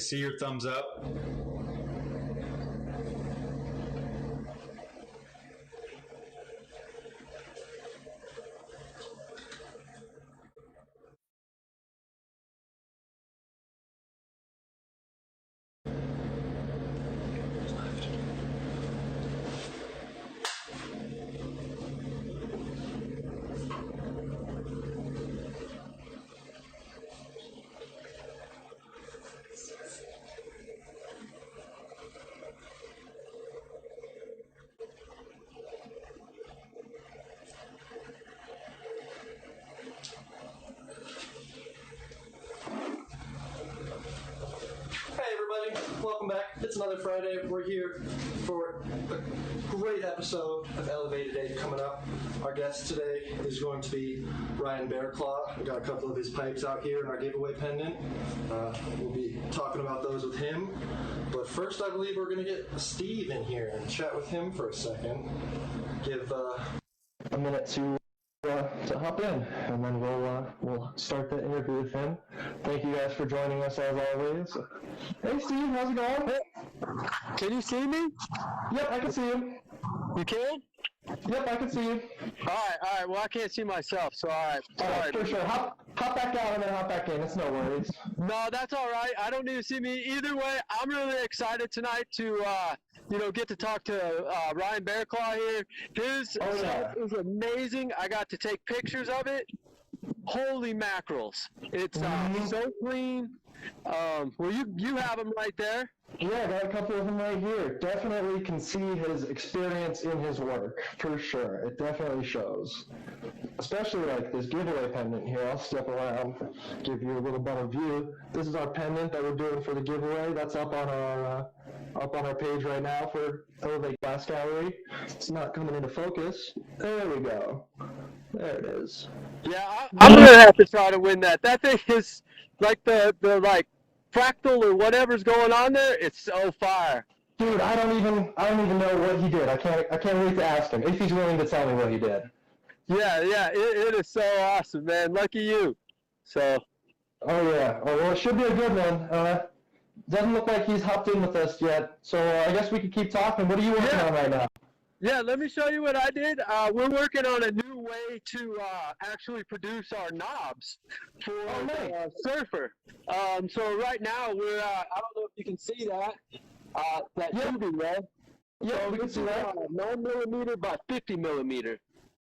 see your thumbs up. Welcome back. It's another Friday. We're here for a great episode of Elev8 coming up. Our guest today is going to be Ryan Bearclaw. We've got a couple of his pipes out here in our giveaway pendant. We'll be talking about those with him. But first, I believe we're going to get Steve in here and chat with him for a second. Give a minute to hop in, and then we'll start the interview with him. Thank you guys for joining us as always. Hey Steve, how's it going? Hey. Can you see me? Yep, I can see you. You can? Yep, I can see you. All right. Well, I can't see myself, so all right. Sorry. For sure. Hop back out and then hop back in. It's no worries. No, that's all right. I don't need to see me either way. I'm really excited tonight to get to talk to Ryan Bearclaw here. His stuff is amazing. I got to take pictures of it. Holy mackerels! It's so clean. Well, you have them right there. Yeah, I got a couple of them right here. Definitely can see his experience in his work, for sure. It definitely shows. Especially like this giveaway pendant here. I'll step around, give you a little better view. This is our pendant that we're doing for the giveaway. That's up on our page right now for Elev8 Glass Gallery. It's not coming into focus. There we go. There it is. Yeah, I'm gonna have to try to win that. That thing is like the fractal or whatever's going on there. It's so fire. Dude, I don't even know what he did. I can't wait to ask him if he's willing to tell me what he did. Yeah, it is so awesome, man. Lucky you. So. Oh yeah. Oh well, it should be a good one. Doesn't look like he's hopped in with us yet, so I guess we could keep talking. What are you working on right now? Yeah, let me show you what I did. We're working on a new way to actually produce our knobs for Surfer. So right now we're, I don't know if you can see that tubing there. Yeah, so we can see that. 9 millimeter by 50 millimeter.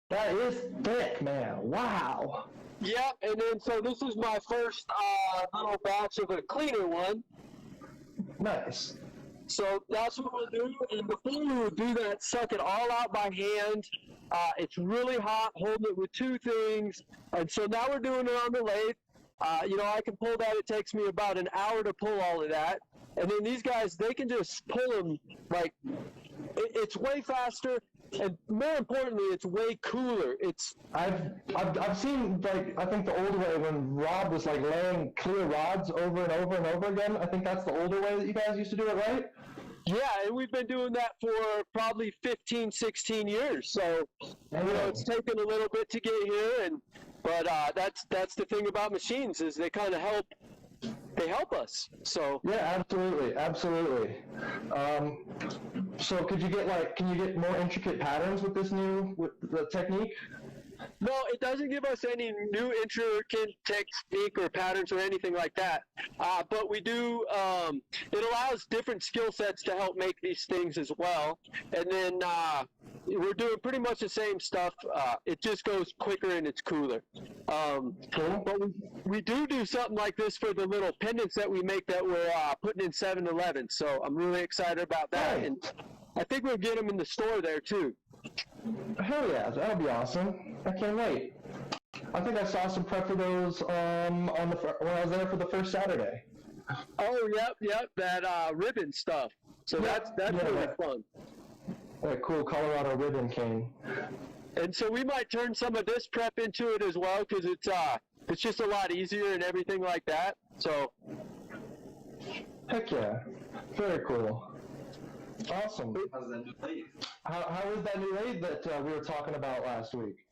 That is thick, man. Wow. Yep, and then so this is my first little batch of a cleaner one. Nice. So that's what we'll do, and before we would do that, suck it all out by hand. It's really hot, holding it with two things, and so now we're doing it on the lathe. I can pull that. It takes me about an hour to pull all of that, and then these guys, they can just pull them like it's way faster, and more importantly, it's way cooler. I've seen, like, I think the old way when Rob was like laying clear rods over and over and over again. I think that's the older way that you guys used to do it, right? Yeah, and we've been doing that for probably 15, 16 years. So, it's taken a little bit to get here, but that's the thing about machines is they kind of help us. So yeah, absolutely. So can you get more intricate patterns with the technique? No, it doesn't give us any new intricate technique or patterns or anything like that. But we do, it allows different skill sets to help make these things as well. And then we're doing pretty much the same stuff. It just goes quicker and it's cooler. But we do something like this for the little pendants that we make that we're putting in 7-Eleven. So I'm really excited about that. Right. And I think we'll get them in the store there too. Hell yeah, that'll be awesome. I can't wait. I think I saw some prep for those when I was there for the first Saturday. Oh, yep, that ribbon stuff. So that's really fun. That cool Colorado ribbon cane. And so we might turn some of this prep into it as well because it's just a lot easier and everything like that. So. Heck yeah, very cool. Awesome. How's that new lathe? How is that new lathe that we were talking about last week?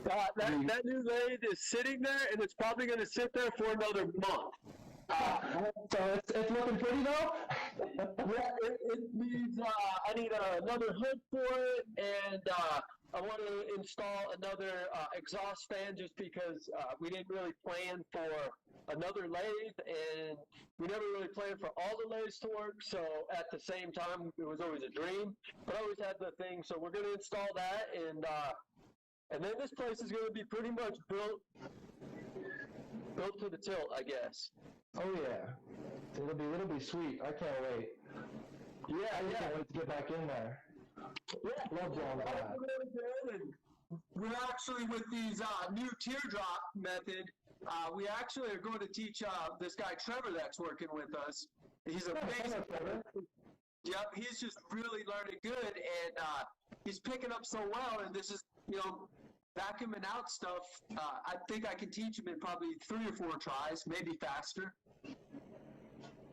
That new lathe is sitting there, and it's probably going to sit there for another month. So it's looking pretty though. Yeah, it needs, I need another hood for it, and I want to install another exhaust fan just because we didn't really plan for another lathe, and we never really planned for all the lathes to work, so at the same time, it was always a dream, but I always had the thing, so we're going to install that, and then this place is going to be pretty much built to the tilt, I guess. Oh yeah, it'll be sweet. I can't wait. I can't wait to get back in there. Yeah, Love doing that. really good. And we're actually with these new teardrop method. We actually are going to teach this guy Trevor that's working with us. He's amazing. Yep, he's just really learning good, and he's picking up so well. And this is, vacuuming out stuff. I think I can teach him in probably 3 or 4 tries, maybe faster.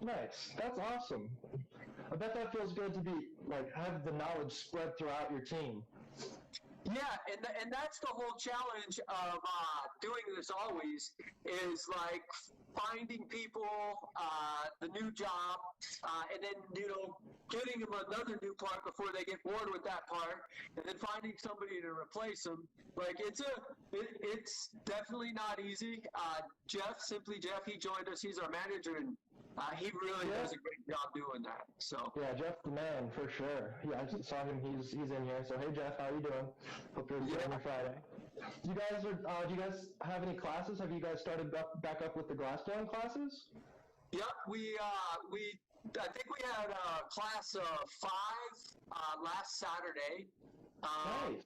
Nice. That's awesome. I bet that feels good to be have the knowledge spread throughout your team. Yeah, and that's the whole challenge of doing this always is finding people, the new job, and then getting them another new part before they get bored with that part, and then finding somebody to replace them. It's definitely not easy. Jeff, he joined us. He's our manager, and he really does a great job doing that. So yeah, Jeff the man for sure. Yeah, I just saw him. He's in here. So hey, Jeff, how you doing? Hope you're enjoying your Friday. Do you guys have any classes? Have you guys started back up with the glass blowing classes? Yep, I think we had class 5 last Saturday. Nice.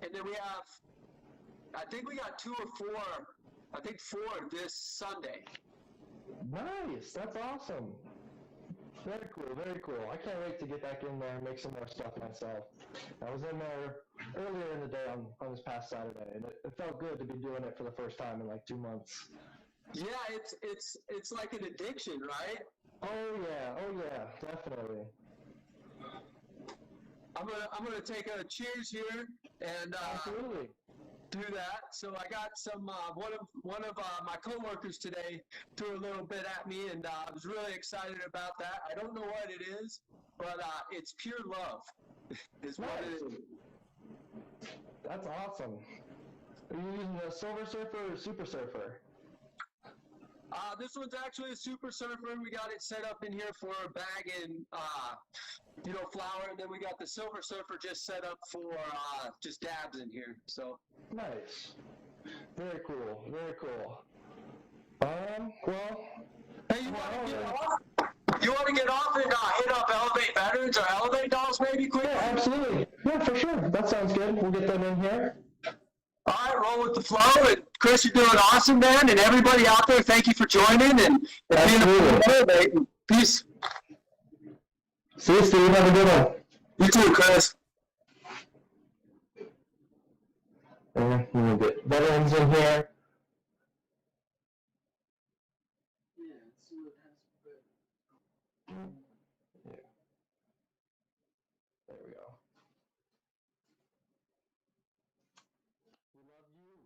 And then we have, I think we got 2 or 4. I think 4 this Sunday. Nice. That's awesome. Very cool. Very cool. I can't wait to get back in there and make some more stuff myself. I was in there earlier in the day on this past Saturday, and it felt good to be doing it for the first time in 2 months. Yeah, it's like an addiction, right? Oh yeah, definitely. I'm gonna take a cheers here and Absolutely. do that. So I got some one of my coworkers today threw a little bit at me, and I was really excited about that. I don't know what it is, but it's pure love. Is what it is. That's awesome. Are you using the Silver Surfer or Super Surfer? This one's actually a Super Surfer. We got it set up in here for bagging, flour, and then we got the Silver Surfer just set up for just dabs in here. So nice. Very cool. Very cool. Well. Hey, you want to get off? You want to get off and hit up Elev8 veterans or Elev8 dolls maybe quick? Yeah, absolutely. Yeah, for sure. That sounds good. We'll get them in here. All right, roll with the flow. And Chris, you're doing awesome, man. And everybody out there, thank you for joining. And absolutely. Peace. See you, Steve. Have a good one. You too, Chris. And we'll get veterans in here. Yeah. There we go. We love you.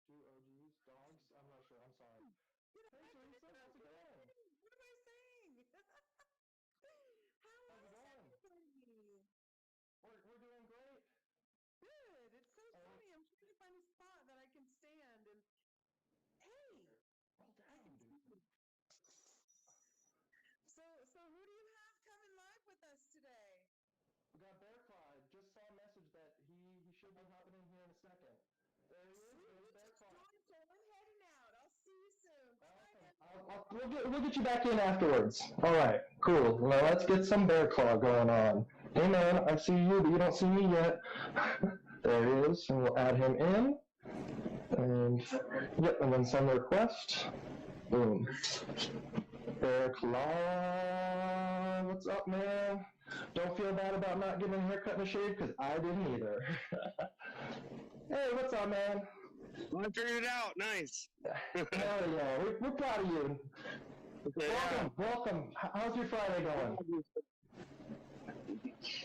Do OGs, dogs? I'm not sure. I'm sorry. Hey, Teresa, how's it going? What am I saying? How How's it going? We're doing great. good. It's so sunny. I'm trying to find a spot that I can stand. And hey, Roll down, dude. so who do you have coming live with us today? We got Bear Claw. I just saw a message that he should be hopping in here in a second. There he is. There's Bear Claw. So I'm heading out. I'll see you soon. Awesome. We'll get you back in afterwards. All right, cool. Well, let's get some Bear Claw going on. Hey, man, I see you, but you don't see me yet. There he is, and we'll add him in. And, yep, and then send the request. Boom. Bear Claw, what's up, man? Don't feel bad about not getting a haircut and a shave, because I didn't either. Hey, what's up, man? I figured it out. Nice. Hell yeah, we're proud of you. Okay, Welcome. How's your Friday going?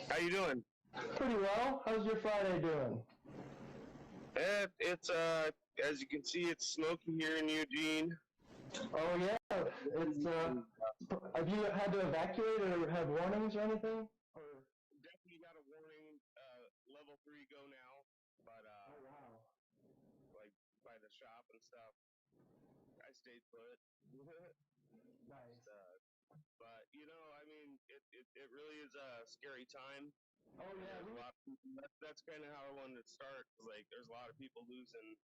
How you doing? Pretty well. How's your Friday doing? It's as you can see, it's smoky here in Eugene. Oh yeah, it's have you had to evacuate or have warnings or anything? Or Definitely got a warning. Level 3 go now, but oh wow, like by the shop and stuff. I stayed put. nice. But I mean, it really is a scary time. Oh yeah, There's a lot of people, that's kind of how I wanted to start. Like, there's a lot of people losing.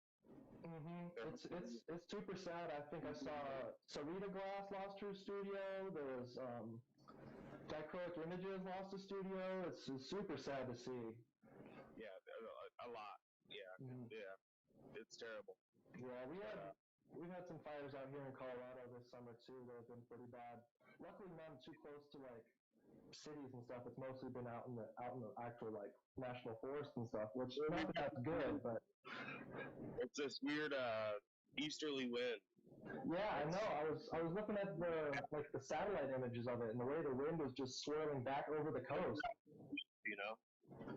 It's super sad. I think I saw Sarita Glass lost her studio. There was Dichroic Images lost a studio. It's super sad to see. Yeah, a lot. Yeah, Mhm. yeah, it's terrible. Yeah, we've had some fires out here in Colorado this summer too that have been pretty bad. Luckily, none too close to like cities and stuff. It's mostly been out in the actual like national forest and stuff, which not that that's good, but It's this weird easterly wind. yeah, I know. I was looking at the satellite images of it, and the way the wind was just swirling back over the coast.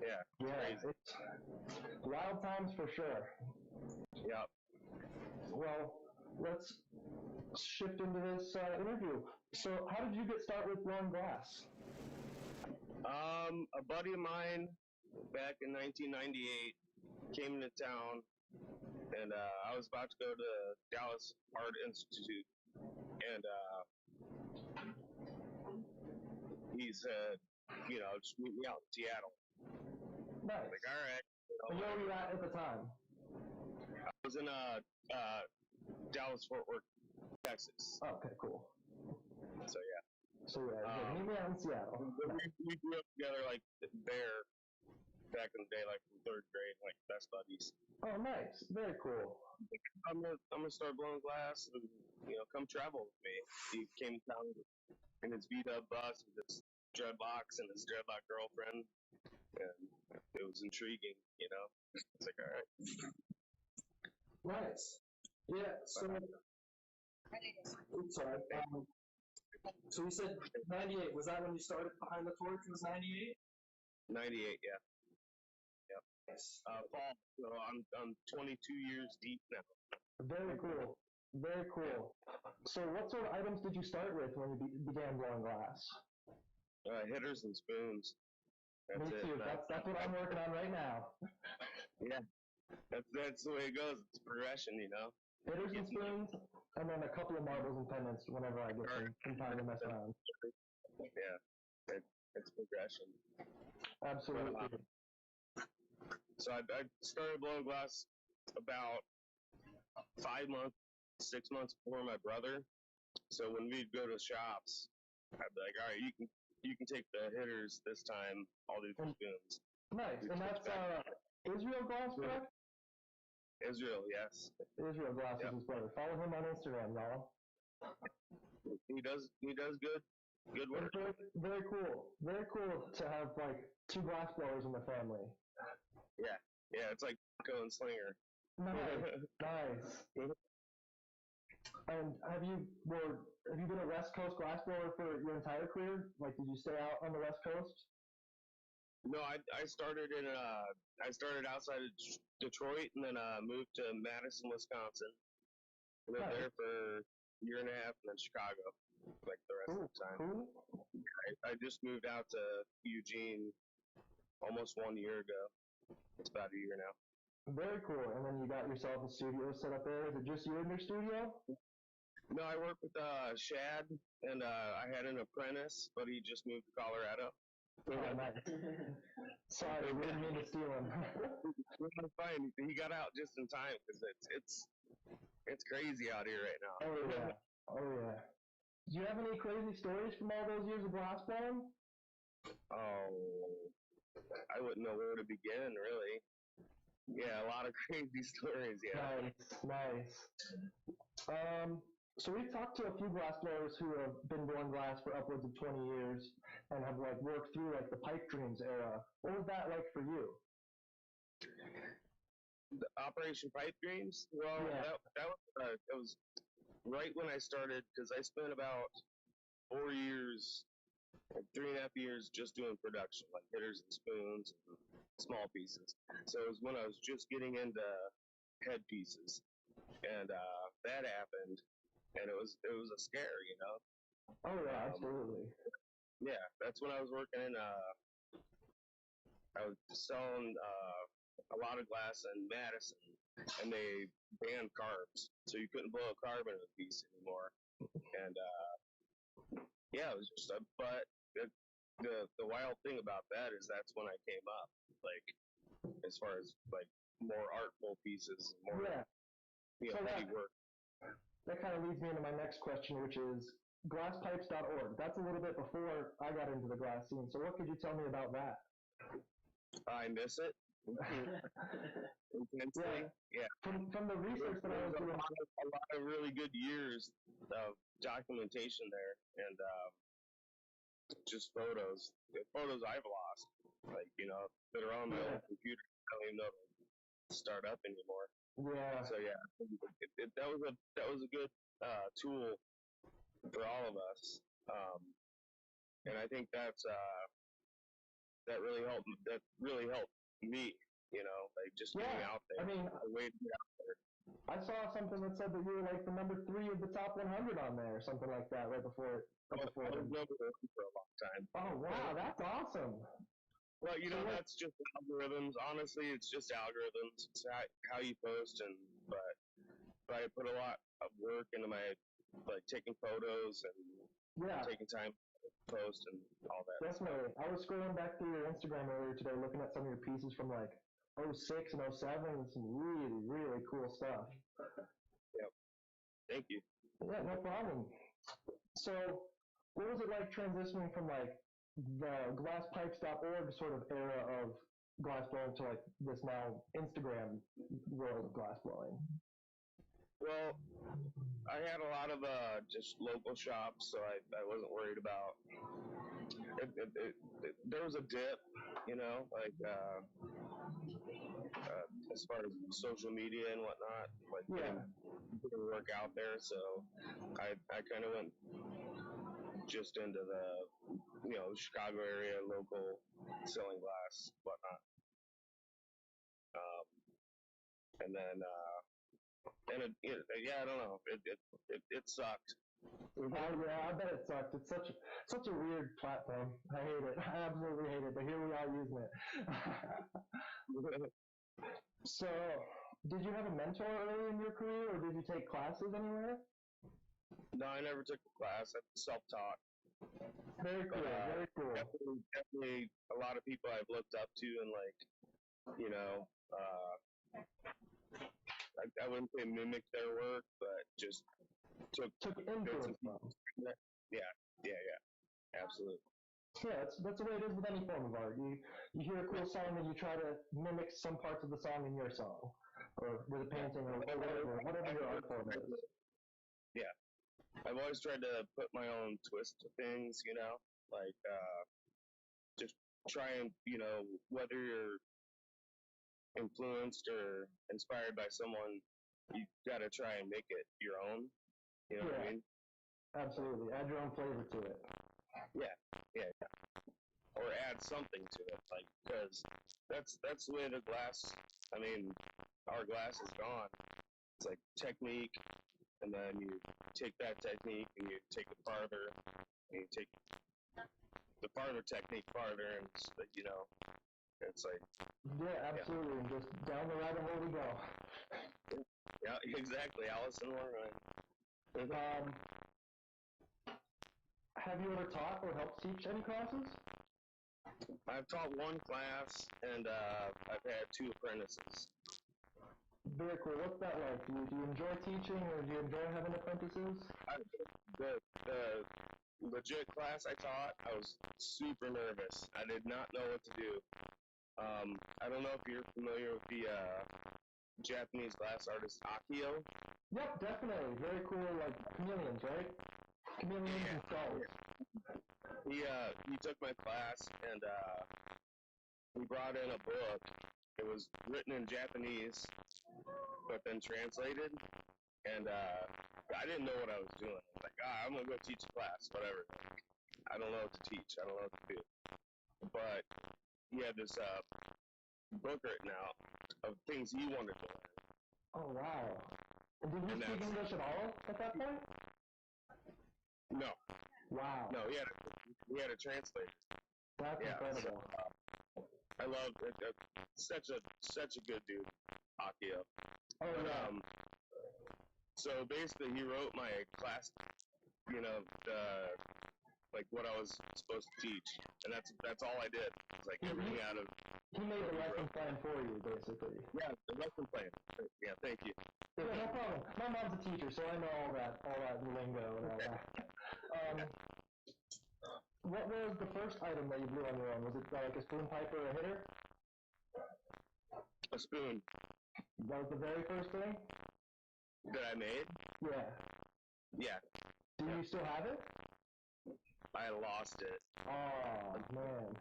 Yeah, Yeah, crazy. it's wild times for sure. Yeah. Well, let's shift into this interview. So, how did you get started with blowing glass? A buddy of mine back in 1998 came into town, and I was about to go to Dallas Art Institute, and he said, just meet me out in Seattle. Nice. Like, all right. And where were you at the time? I was in Dallas, Fort Worth, Texas. Okay, cool. So yeah. So yeah, meet me out in Seattle. We grew up together like there back in the day, like from third grade, like best buddies. Oh, nice. Very cool. I'm gonna start blowing glass and come travel with me. He came down in his V-Dub bus with his dreadlocks and his dreadlock girlfriend, and it was intriguing. It's like, all right. Nice. Yeah. So, oops, sorry. So you said 98. Was that when you started Behind the Torch? Was 98? 98, yeah. Yep. Yes. Fall. So I'm 22 years deep now. Very cool. Very cool. So what sort of items did you start with when you began blowing glass? Hitters and spoons. That's Me too. it. That's what I'm working on right now. Yeah. That's the way it goes. It's progression, Hitters and spoons, and then a couple of marbles and pendants whenever I get some time to mess around. Yeah. It's progression. Absolutely. But, so I started blowing glass about 5 months, 6 months before my brother. So when we'd go to shops, I'd be like, all right, you can take the hitters this time. I'll do the spoons. Nice. And that's Israel Glass, correct? Israel, yes. Israel Glass is his brother. Follow him on Instagram, y'all. He does good work. Very, very cool. Very cool to have like two glass blowers in the family. Yeah, it's like Echo and Slinger. Nice. And have you been a West Coast glass blower for your entire career? Like, did you stay out on the West Coast? No, I started outside of Detroit and then moved to Madison, Wisconsin. Lived there for a year and a half, and then Chicago, like the rest of the time. Cool. I just moved out to Eugene almost 1 year ago. It's about a year now. Very cool. And then you got yourself a studio set up there. Is it just you in your studio? No, I work with Shad, and I had an apprentice, but he just moved to Colorado. Oh, nice. Sorry, we didn't mean to steal him. It's fine. He got out just in time because it's crazy out here right now. Oh yeah. Do you have any crazy stories from all those years of glass blowing? Oh, I wouldn't know where to begin, really. Yeah, a lot of crazy stories. Yeah. Nice. So we've talked to a few glass blowers who have been blowing glass for upwards of 20 years and have like worked through like the pipe dreams era. What was that like for you? The Operation Pipe Dreams. Well, Yeah. that was right when I started because I spent about 4 years, like 3.5 years, just doing production, like hitters and spoons, and small pieces. So it was when I was just getting into head pieces, and that happened. and it was a scare, you know. Oh yeah, absolutely. Yeah, that's when I was working in. I was selling a lot of glass in Madison, and they banned carbs, so you couldn't blow a carb in a piece anymore. And yeah, it was just. But the wild thing about that is that's when I came up, like as far as like more artful pieces, more Yeah. So heavy work. that kind of leads me into my next question, which is glasspipes.org. That's a little bit before I got into the glass scene. So what could you tell me about that? I miss it intensely. Yeah. From the research that I was doing, A lot of really good years of documentation there, and just photos. The photos I've lost, like that are on my old computer. I don't even know to start up anymore. yeah, So yeah, that was a good tool for all of us, and I think that really helped. That really helped me. Like just being out there. I mean, a way to get out there. I saw something that said that you were like the number 3 of the top 100 on there, or something like that, right before. I was number 1 for a long time. Oh wow, that's awesome. Well, that's just algorithms. Honestly, it's just algorithms. It's how you post, but I put a lot of work into my taking photos and taking time to post and all that. Definitely. I was scrolling back through your Instagram earlier today, looking at some of your pieces from like 06 and 07, and some really, really cool stuff. Yep. Thank you. Yeah, no problem. So, what was it like transitioning from like the glasspipes.org sort of era of glass blowing to like this now Instagram world of glass blowing? Well, I had a lot of just local shops, so I wasn't worried about. There was a dip, as far as social media and whatnot, getting work out there. So I kind of went just into the Chicago area, local selling glass, whatnot. And then I don't know. It sucked. Oh yeah, I bet it sucked. It's such a weird platform. I hate it. I absolutely hate it. But here we are using it. So, did you have a mentor early in your career, or did you take classes anywhere? No, I never took a class. I self-taught. Very cool. Very cool. Definitely a lot of people I've looked up to, and I wouldn't say mimic their work, but just took influence from. Yeah, absolutely. Yeah, that's the way it is with any form of art. You hear a cool song and you try to mimic some parts of the song in your song, or with a painting, or whatever your art form is. Yeah, I've always tried to put my own twist to things, just try and, whether you're influenced or inspired by someone, you gotta try and make it your own. You know what I mean? Absolutely. Add your own flavor to it. Yeah. Or add something to it, because that's the way the glass. I mean, our glass is gone. It's like technique, and then you take that technique and you take it farther, and you take the farther technique farther, and it's like. Yeah, absolutely. And just down the rabbit hole we go. Yeah, exactly. Alice in Wonderland. Have you ever taught or helped teach any classes? I've taught one class, and I've had 2 apprentices. Very cool. What's that like? Do you enjoy teaching, or do you enjoy having apprentices? The legit class I taught, I was super nervous. I did not know what to do. I don't know if you're familiar with the Japanese glass artist Akio. Yep, definitely. Very cool, like chameleons, right? Chameleons and skulls. He took my class, and he brought in a book. It was written in Japanese, but then translated, and I didn't know what I was doing. I was like, I'm gonna go teach a class, whatever. I don't know what to teach. I don't know what to do. But he had this book written out of things he wanted to learn. Oh wow! And did he And speak that's- English at all at that point? No, Wow. no, he had a translator. That's Yeah, incredible. I love it. Such a good dude, Akio. Oh, But yeah. so basically, he wrote my class, like what I was supposed to teach, and that's all I did. It's like everything out of He made the lesson plan for you, basically. yeah, the lesson plan. Yeah, thank you. Yeah, no problem. My mom's a teacher, so I know all that lingo and all that. What was the first item that you blew on your own? Was it like a spoon pipe or a hitter? A spoon That was the very first thing? that I made. Yeah. Yeah, Do you still have it? I lost it. Oh, man.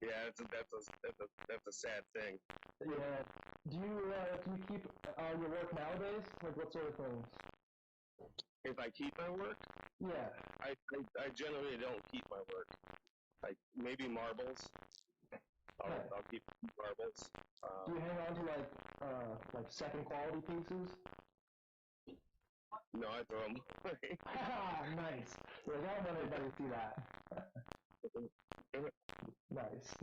Yeah, that's a sad thing. Yeah. Do you keep your work nowadays? Like, what sort of things? If I keep my work, Yeah. I generally don't keep my work. Like maybe marbles. I'll keep marbles. Do you hang on to like second quality pieces? No, I throw them. Haha, nice. Yeah, I don't want anybody to see that. Nice.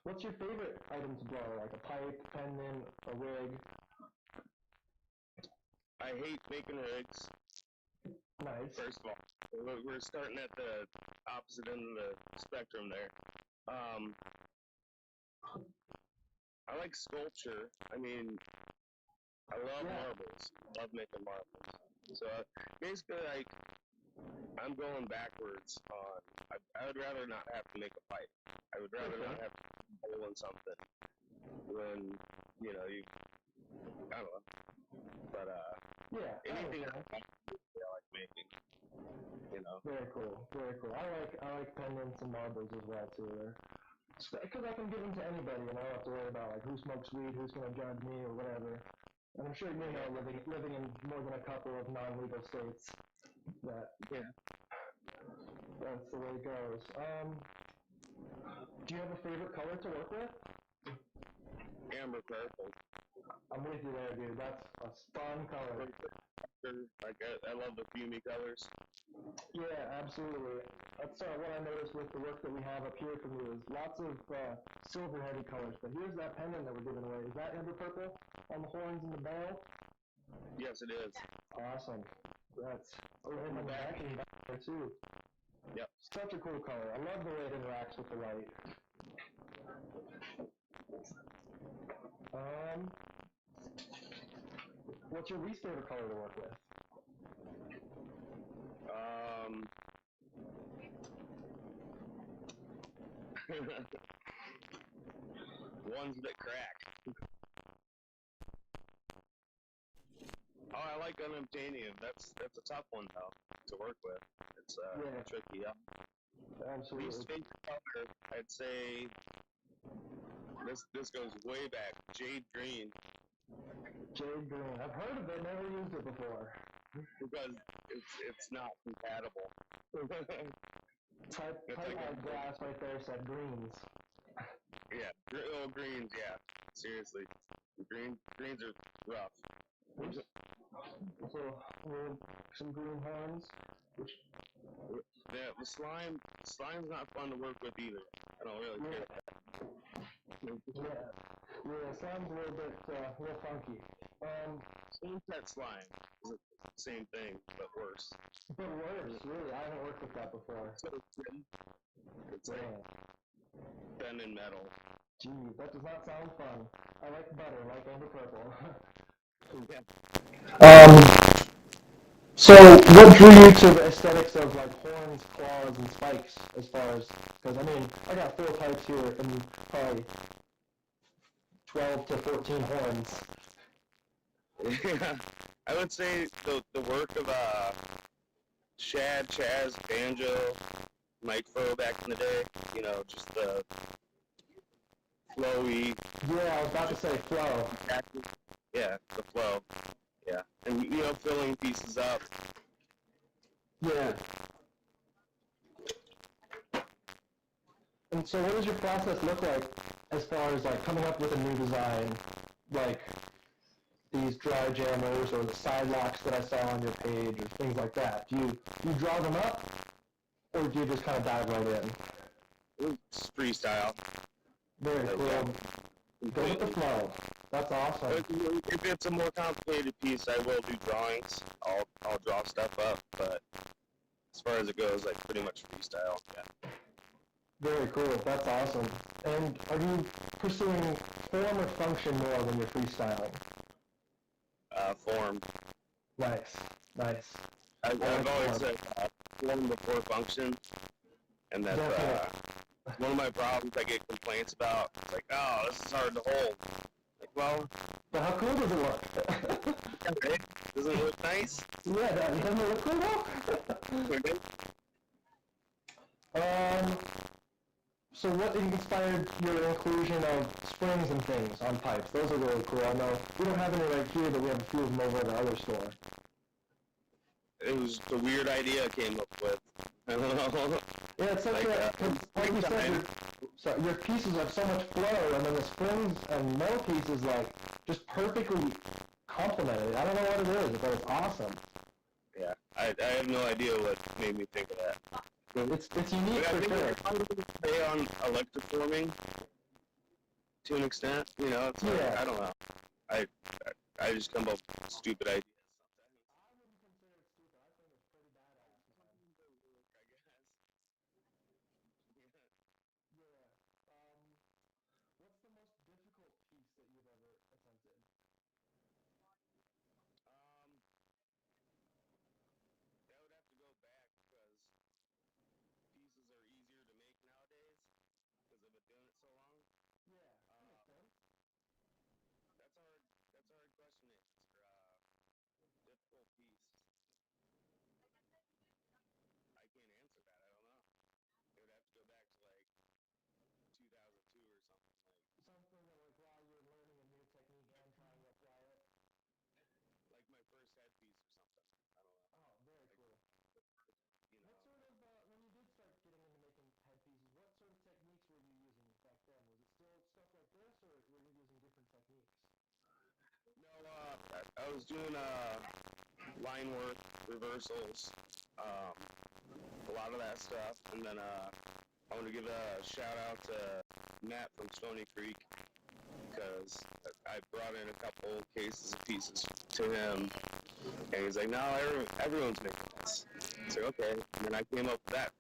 What's your favorite item to blow? Like a pipe, pendant, a rig? I hate making rigs. Nice. First of all, we're starting at the opposite end of the spectrum there. I like sculpture. I mean, I love marbles. Love making marbles. So basically, like, I'm going backwards on. I would rather not have to make a pipe. I would rather not have to hole in something when you I don't know. But Yeah. anything I I like making. Very cool. I like pendants and marbles as well too. Because I can give them to anybody, and I don't have to worry about like who smokes weed, who's gonna judge me or whatever. And I'm sure you know, living in more than a couple of non-legal states, that that's the way it goes. Do you have a favorite color to work with? Amber purple. I'm with you there, dude. That's a fun color. Like I love the fumey colors. Yeah, absolutely. That's what I noticed with the work that we have up here from you is lots of silver heavy colors. But here's that pendant that we're giving away. Is that amber purple on the horns and the barrel? Yes, it is. Awesome. That's in the back and back there too. Yep. Such a cool color. I love the way it interacts with the light. What's your least favorite color to work with? Ones that crack. Oh, I like unobtainium. That's a tough one though to work with. It's tricky. Absolutely. Least favorite color, I'd say. This goes way back. Jade green. Jade green. I've heard of it. Never used it before. Because it's not compatible. Type glass right there said greens. Yeah, greens. Yeah, seriously, greens are rough. So some green horns. Yeah, the slime's not fun to work with either. I don't really care. Yeah, slime's a little funky. That slime is the same thing, but worse. But worse, really. I haven't worked with that before. It's like thin and metal. Gee, that does not sound fun. I like butter, like amber purple. So, what drew you to the aesthetics of like horns, claws, and spikes? As far as, because I mean, I got 4 types here and probably 12 to 14 horns. Yeah, I would say the work of Shad, Chaz, Banjo, Mike Fo back in the day. Just the flowy. Yeah, I was about to say flow. Yeah, the flow. Yeah, and filling pieces up. Yeah. And so what does your process look like as far as like coming up with a new design like these dry jammers or the side locks that I saw on your page or things like that? Do you draw them up, or do you just kind of dive right in? It's freestyle. Very cool. Go with the flow. That's awesome. If it's a more complicated piece, I will do drawings. I'll draw stuff up, but as far as it goes, like pretty much freestyle. Yeah. Very cool. That's awesome. And are you pursuing form or function more when you're freestyling? Form. Nice. Nice. I've always said form before function, and that's one of my problems I get complaints about. It's like, oh, this is hard to hold. Like, well, But how cool does it look? okay. Doesn't it look nice? Yeah, doesn't it look cool though? So what inspired your inclusion of springs and things on pipes? Those are really cool. I know we don't have any right here, but we have a few of them over at the other store. It was the weird idea I came up with. I don't know. Yeah, it's such like you said, your pieces have so much flow, and then the springs and metal pieces like just perfectly complement it. I don't know what it is, but it's awesome. Yeah, I have no idea what made me think of that. It's unique But I for think sure. I'm going to stay on electroforming to an extent. You know, it's like, Yeah. I don't know. I just come up with stupid ideas sometimes. I wouldn't consider it stupid. I think it's pretty badass, man. I guess. Yeah. What's the most difficult piece that you've ever attempted? That would have to go back because pieces are easier to make nowadays because I've been doing it so long. Yeah, that makes sense. That's a hard. That's a hard question to answer. Difficult piece. I can't answer that. I don't know. It would have to go back to like 2002 or something. Something that like while you're learning a new technique and trying to apply it. Like my first headpiece or something. I don't know. Oh, very cool. You know. What sort of when you did start getting into making headpieces, what sort of techniques were you using back then? Was it still stuff like this, or were you using different techniques? No, I was doing line work, reversals, a lot of that stuff, and then I want to give a shout out to Matt from Stony Creek because I brought in a couple cases of pieces to him, and he's like, "No, everyone's making this." So okay, and then I came up with that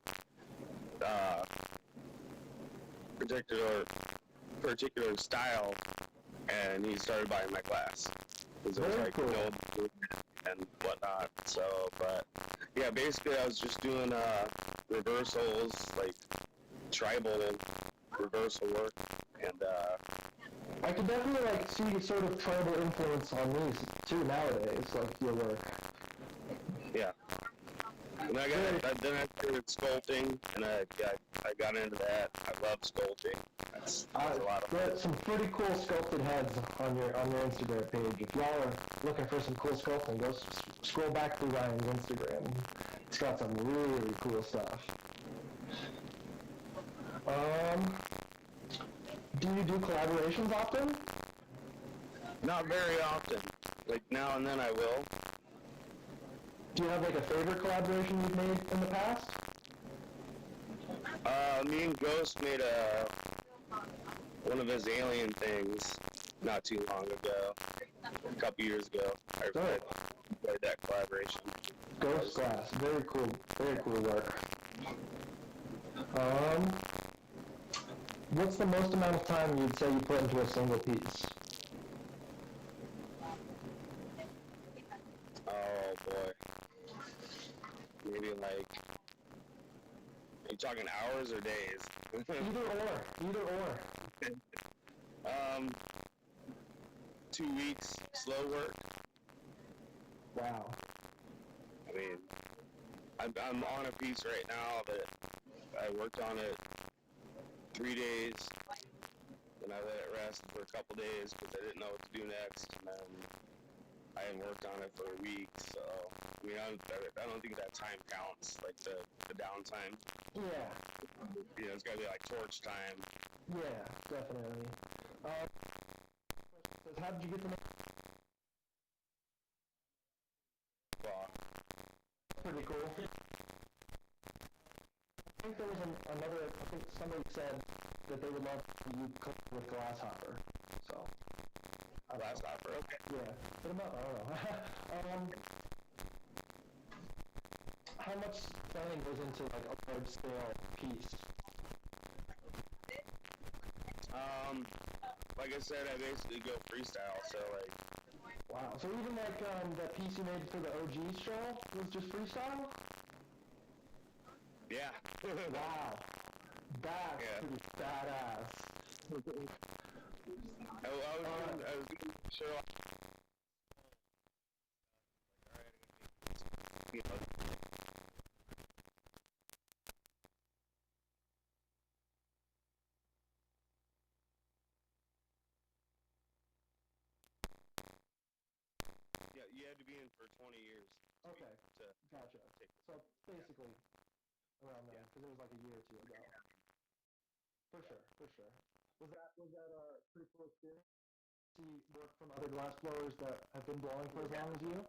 particular style, and he started buying my class because it was Very like cool. no and whatnot. So, but yeah, basically I was just doing reversals, like tribal reversal work, and I could definitely like see sort of tribal influence on these too nowadays, like your work. yeah. And then I started sculpting, and I got into that. I love sculpting. That's a lot of fun. There's some pretty cool sculpted heads on your Instagram page. If y'all are looking for some cool sculpting, go scroll back through Ryan's Instagram. It's got some really cool stuff. Do you do collaborations often? Not very often. Like now and then I will. Do you have like a favorite collaboration you've made in the past? Me and Ghost made one of his alien things not too long ago, a couple years ago. I played that collaboration. Ghost Glass, very cool work. What's the most amount of time you'd say you put into a single piece? Oh boy. Maybe like, are you talking hours or days? Either or. 2 weeks slow work. Wow. I mean, I'm on a piece right now that I worked on it 3 days, then I let it rest for a couple days because I didn't know what to do next, and then I hadn't worked on it for a week, so, I mean, I don't think that time counts, like the downtime. Yeah. You know, it's gotta be like torch time. Yeah, definitely. Says How did you get the name? Well, Pretty cool. I think there was another, I think somebody said that they would love you with Glasshopper. So. Glasshopper, okay. Yeah. Put him up, I don't know. How much planning goes into like a large scale piece? Like I said, I basically go freestyle, so like, Wow. So even like that piece you made for the OGs show was just freestyle? yeah. Wow. That's Yeah. pretty badass. I was doing sure. You know, yeah, you had to be in for 20 years. Okay. To Gotcha. take So basically around then, Yeah. because it was like a year or two ago. For sure, for sure. Was that a pretty cool experience? See work from other glass blowers that have been blowing for as long as you?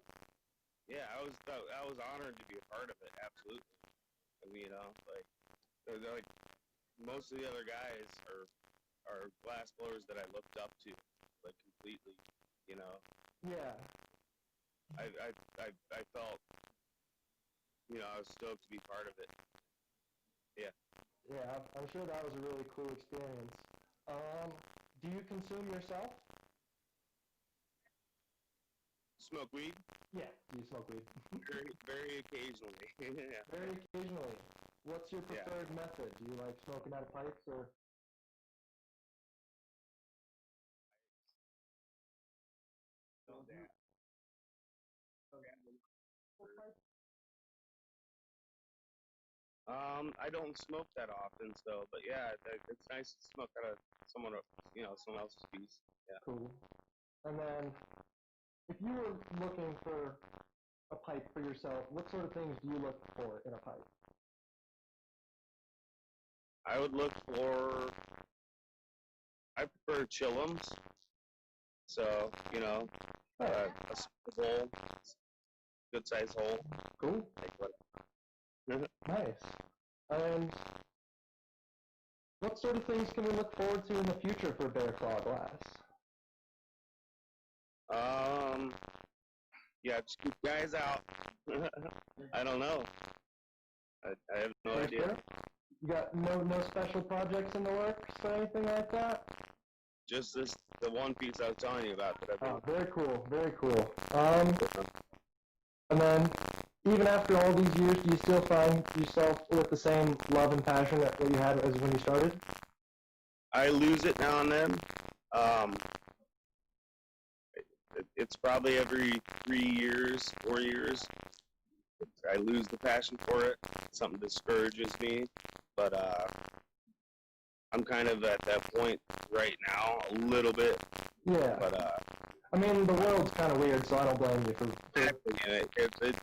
Yeah, I was honored to be a part of it. Absolutely. I mean, you know, like they're like most of the other guys are glass blowers that I looked up to, like completely. You know, Yeah. I felt, you know, I was stoked to be part of it. Yeah. Yeah, I'm sure that was a really cool experience. Do you consume yourself? Smoke weed Yeah. Do you smoke weed? very occasionally. Yeah. Very occasionally. What's your Yeah. preferred method? Do you like smoking out of pipes or? So that. I don't smoke that often, so but yeah, it's nice to smoke out of someone else's piece. Yeah. Cool. And then, if you were looking for a pipe for yourself, what sort of things do you look for in a pipe? I would look for. I prefer chillums, so you know, Oh, a small hole, good size hole, cool. like what. Nice. And what sort of things can we look forward to in the future for Bear Claw Glass? Yeah, just keep guys out. I don't know. I have no Yes, idea. sir? You got no special projects in the works or anything like that? Just the one piece I was telling you about that I've been. Oh, very cool, very cool. And then, even after all these years, do you still find yourself with the same love and passion that you had as when you started? I lose it now and then. It's probably every 3 years, 4 years. I lose the passion for it. Something discourages me, but I'm kind of at that point right now, a little bit. Yeah. But I mean, the world's kind of weird, so I don't blame you for.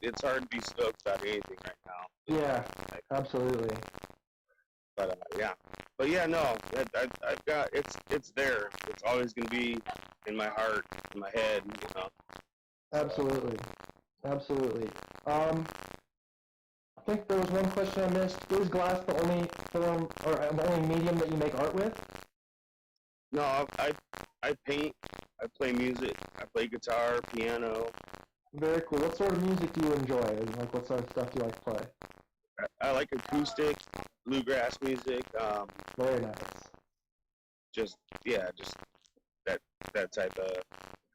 it's hard to be stoked about anything right now. Yeah, absolutely. But yeah. But yeah, no, I've got it's there. It's always gonna be in my heart, in my head, you know. Absolutely. Absolutely. I think there was one question I missed. Is glass the only form or the only medium that you make art with? No, I paint, I play music, I play guitar, piano. Very cool. What sort of music do you enjoy? And like, what sort of stuff do you like to play? I like acoustic, bluegrass music. Very nice. Just that type of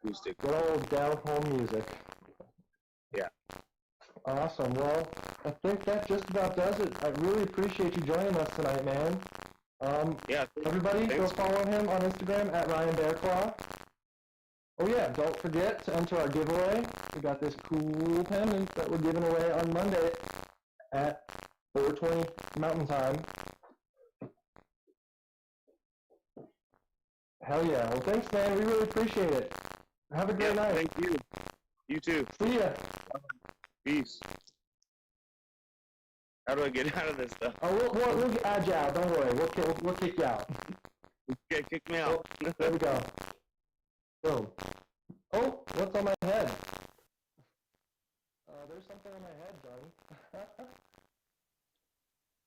acoustic. Good old down-home music. Yeah. Awesome. Well, I think that just about does it. I really appreciate you joining us tonight, man. Yeah. Everybody, thanks. go follow him on Instagram at Ryan Bearclaw. Oh yeah, don't forget to enter our giveaway. We got this cool pendant that we're giving away on Monday at 4:20 Mountain Time. Hell yeah. Well, thanks, man. We really appreciate it. Have a great night. Thank you. You too. See ya. Peace. How do I get out of this stuff? Oh, we'll add you out. Don't worry. We'll kick you out. Okay, kick me out. There we go. Boom. Oh, what's on my head? There's something on my head, Johnny.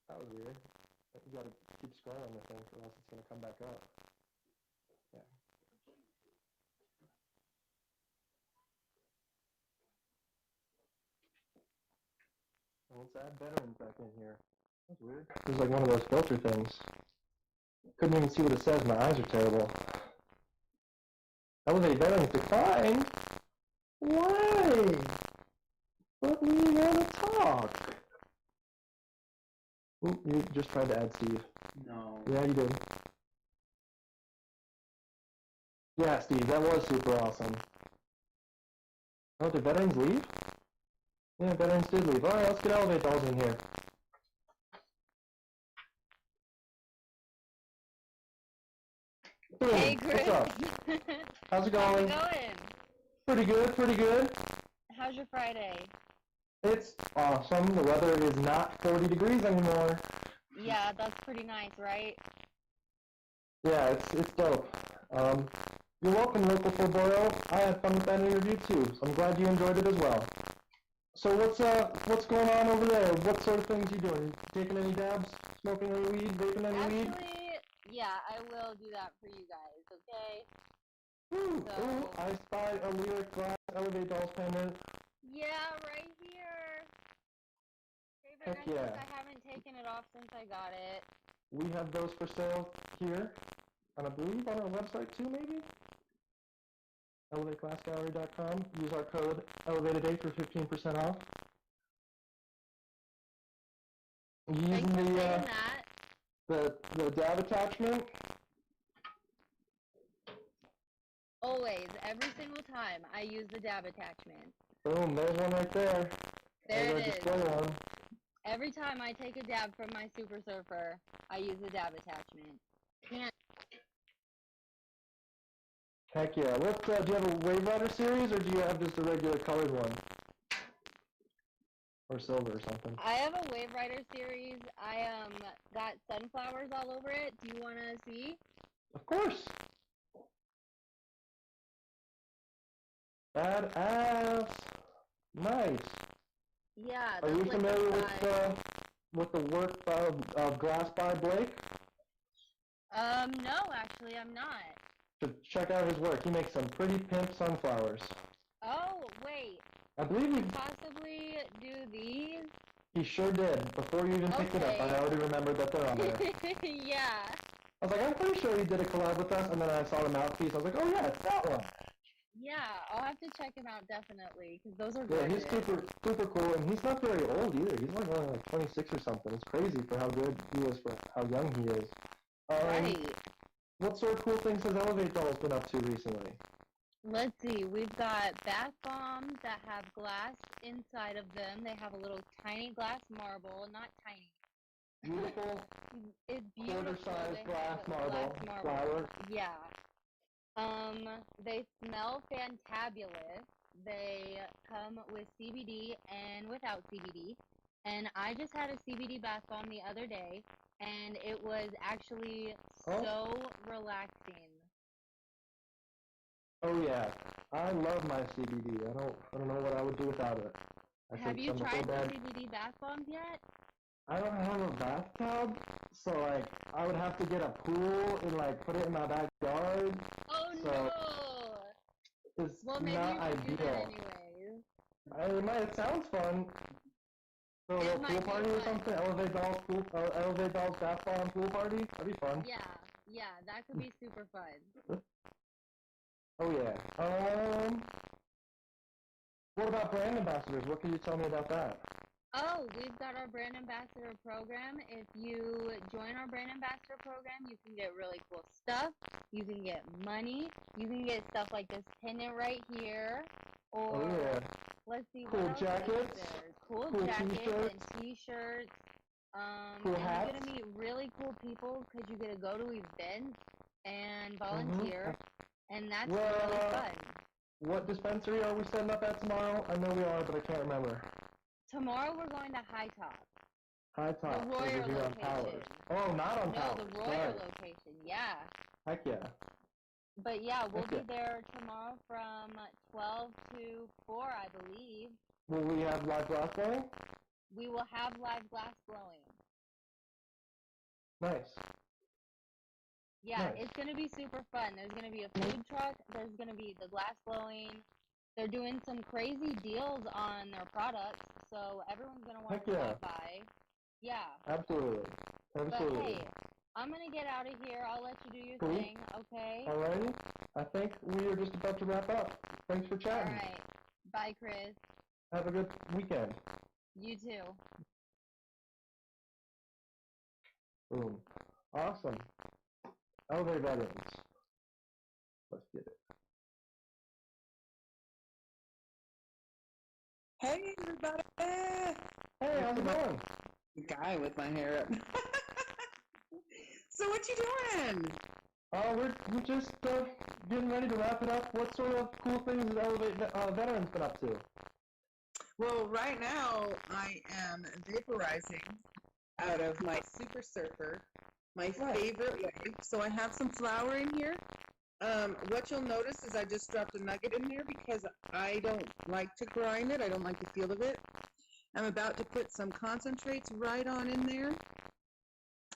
That was weird. You gotta keep scrolling, I think, or else it's gonna come back up. Yeah. Well, let's add veterans back in here. That's weird. There's like one of those filter things. Couldn't even see what it says. My eyes are terrible. Elevate veterans decline? Why? But we wanna talk. Ooh, you just tried to add Steve. No. Yeah, you did. Yeah, Steve, that was super awesome. Oh, did veterans leave? Yeah, veterans did leave. Alright, let's get Elevate dolls in here. Boom. Hey, Chris. What's up? How's it going? How's it going? Pretty good, pretty good. How's your Friday? It's awesome. The weather is not 40 degrees anymore. Yeah, that's pretty nice, right? Yeah, it's dope. You're welcome, local Fort. I had fun with that interview too, so I'm glad you enjoyed it as well. So what's going on over there? What sort of things you doing? Taking any dabs? Smoking any weed? Vaping any weed? Actually, yeah, I will do that for you guys, okay? Ooh, So- ooh, I spy a lyric glass Elevate dolls pendant. Yeah, right here. Favorite Heck necklace. yeah. I haven't taken it off since I got it. We have those for sale here, and I believe on our website too, maybe? ElevateGlassGallery.com. Use our code Elevated8 for 15% off. Thanks Using for saying the that. the dab attachment. Always, every single time, I use the dab attachment. Boom, there's one right there. There There's it our is. display one. Every time I take a dab from my Super Surfer, I use the dab attachment. Can't. Heck yeah. What do you have a Wave Rider series, or do you have just a regular colored one? Or silver or something? I have a Wave Rider series. I got sunflowers all over it. Do you wanna see? Of course. Badass. Nice. Yeah, Are that's you like familiar the size. with the work of Glass by Blake? No, actually, I'm not. Should check out his work. He makes some pretty pimp sunflowers. Oh, wait. I believe he Possibly do these? He sure did. Before you even picked it up, I Okay. already remembered that they're on there. Yeah. I was like, I'm pretty sure he did a collab with us, and then I saw the mouthpiece. I was like, oh yeah, it's that one. Yeah, I'll have to check him out definitely, because those are Yeah, gorgeous. he's super cool, and he's not very old either. He's like only like 26 or something. It's crazy for how good he is, for how young he is. Right. What sort of cool things has Elevate Dolls been up to recently? Let's see, we've got bath bombs that have glass inside of them. They have a little tiny glass marble, not tiny. Beautiful It's beautiful. quarter-sized They glass have marble glass flowers. Yeah. They smell fantabulous. They come with CBD and without CBD. And I just had a CBD bath bomb the other day, and it was actually so relaxing. Oh yeah, I love my CBD. I don't know what I would do without it. I Have take you some so tried the bad. CBD bath bombs yet? I don't have a bathtub, so like I would have to get a pool and like put it in my backyard. Oh So, no! It's Well, maybe not you should do that ideal. anyways. It sounds fun. So a It little might pool be party or fun. something? Elevate Dolls bath bomb pool party? That'd be fun. Yeah, that could be super fun. Oh yeah. What about brand ambassadors? What can you tell me about that? Oh, we've got our brand ambassador program. If you join our brand ambassador program, you can get really cool stuff. You can get money. You can get stuff like this pendant right here. Or Oh yeah. let's see, Cool what else jackets, is there? Cool cool jackets t-shirts, and t-shirts. cool and hats. you're gonna meet really cool people because you get to go to events and volunteer, and that's really fun. What dispensary are we setting up at tomorrow? I know we are, but I can't remember. Tomorrow we're going to High Top. High Top, The Royer over here on location. Powers. Oh, not on No, Powers. the Royer Sorry. location. Yeah. Heck yeah. But yeah, we'll Heck be yeah. there tomorrow from 12 to 4, I believe. Will we have live glass blowing? We will have live glass blowing. Nice. Yeah, Nice. it's going to be super fun. There's going to be a food truck. There's going to be the glass blowing. They're doing some crazy deals on their products, so everyone's going to want Heck to yeah. stop by. Yeah. Absolutely. But Absolutely. hey, I'm going to get out of here. I'll let you do your Cool. thing, okay? Alrighty. I think we are just about to wrap up. Thanks for All chatting. right. Bye, Chris. Have a good weekend. You too. Boom. Awesome. Elevator veterans. Let's get it. Hey, everybody! Hey, how's it going? Guy with my hair up. So what you doing? We're just getting ready to wrap it up. What sort of cool things has Elevate Veterans been up to? Well, right now I am vaporizing out of my Super Surfer, my favorite way. So I have some flour in here. What you'll notice is I just dropped a nugget in there because I don't like to grind it. I don't like the feel of it. I'm about to put some concentrates right on in there.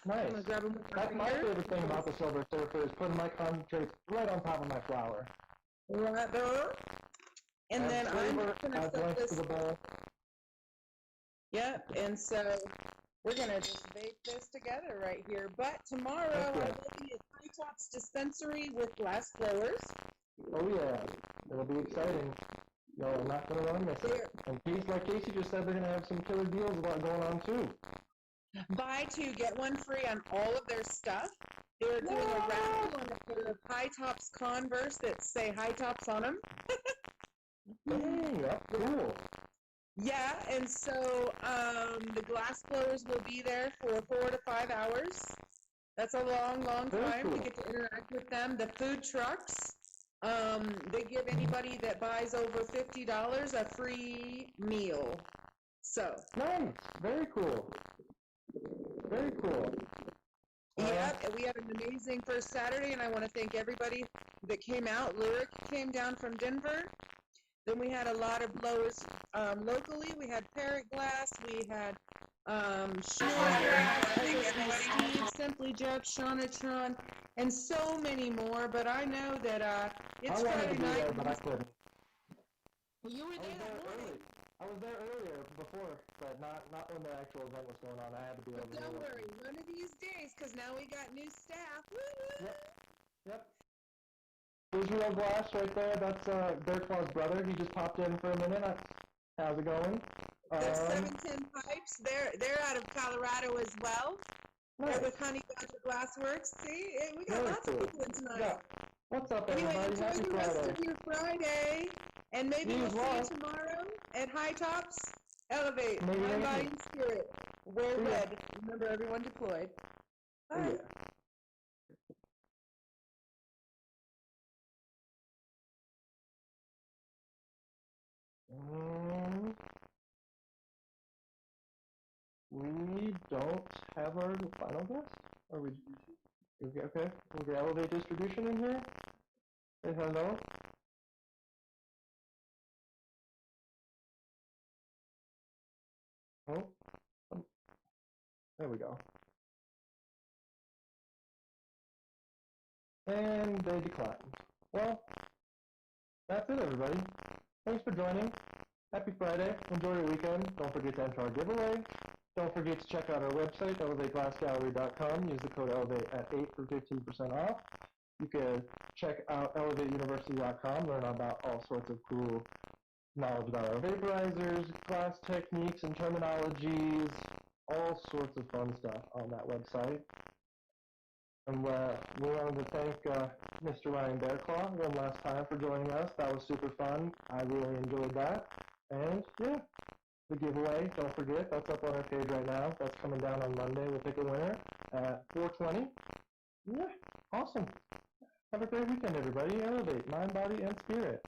Nice. I'm gonna grab them with That's my favorite thing about the Silver Surfer is putting my concentrates right on top of my flour. right there. And Add then I'm flavor, just gonna add set length this. to the bowl. Yep, and so we're gonna just vape this together right here. But tomorrow Heck I yeah. will be at High Tops Dispensary with glass blowers. Oh yeah, it'll be exciting. Y'all are not going to want to miss it. And like Casey just said, they're going to have some killer deals going on too. Buy two, get one free on all of their stuff. They're doing a raffle on a pair of High Tops Converse that say High Tops on them. Dang, that's cool. Yeah, and so the glass blowers will be there for 4 to 5 hours. That's a long, long Very time cool. to get to interact with them. The food trucks, they give anybody that buys over $50 a free meal. So. Nice. Very cool. Very cool. Yep, and we had an amazing first Saturday, and I want to thank everybody that came out. Lyric came down from Denver. Then we had a lot of blowers locally. We had Parrot Glass. We had Steve, Simply Jeff, Shawnatron, and so many more. But I know that it's I wanted Friday to be night. there, but I couldn't. Well, you were there that morning. I was there earlier before, but not when the actual event was going on. I had to be over But there. don't worry, one of these days, because now we got new staff. Woo-hoo! Yep. Israel Glass right there. That's Bear Claw's brother. He just popped in for a minute. How's it going? There's 710 Pipes. They're out of Colorado as well. Nice. They're with Honey Badger Glassworks. See, we got Very lots cool. of people in tonight. Yeah. What's up, Anyway, everybody? enjoy Happy the rest Friday. of your Friday, and maybe You we'll as see well. you tomorrow at High Tops. Elevate, Maybe mind, later. body, and spirit. Wear See ya. red. Remember, everyone deployed. See Bye. ya. We don't have our final guest. Are we? Okay. Is the Elevate distribution in here? Say hello. Oh. There we go. And they declined. Well, that's it, everybody. Thanks for joining. Happy Friday. Enjoy your weekend. Don't forget to enter our giveaway. Don't forget to check out our website, elevateglassgallery.com. Use the code ELEVATE at 8 for 15% off. You can check out elevateuniversity.com, learn about all sorts of cool knowledge about our vaporizers, glass techniques and terminologies, all sorts of fun stuff on that website. And we wanted to thank Mr. Ryan Bearclaw one last time for joining us. That was super fun. I really enjoyed that. And yeah, the giveaway, don't forget, that's up on our page right now. That's coming down on Monday. We'll pick a winner at 4:20. Yeah, awesome. Have a great weekend, everybody. Elevate mind, body, and spirit.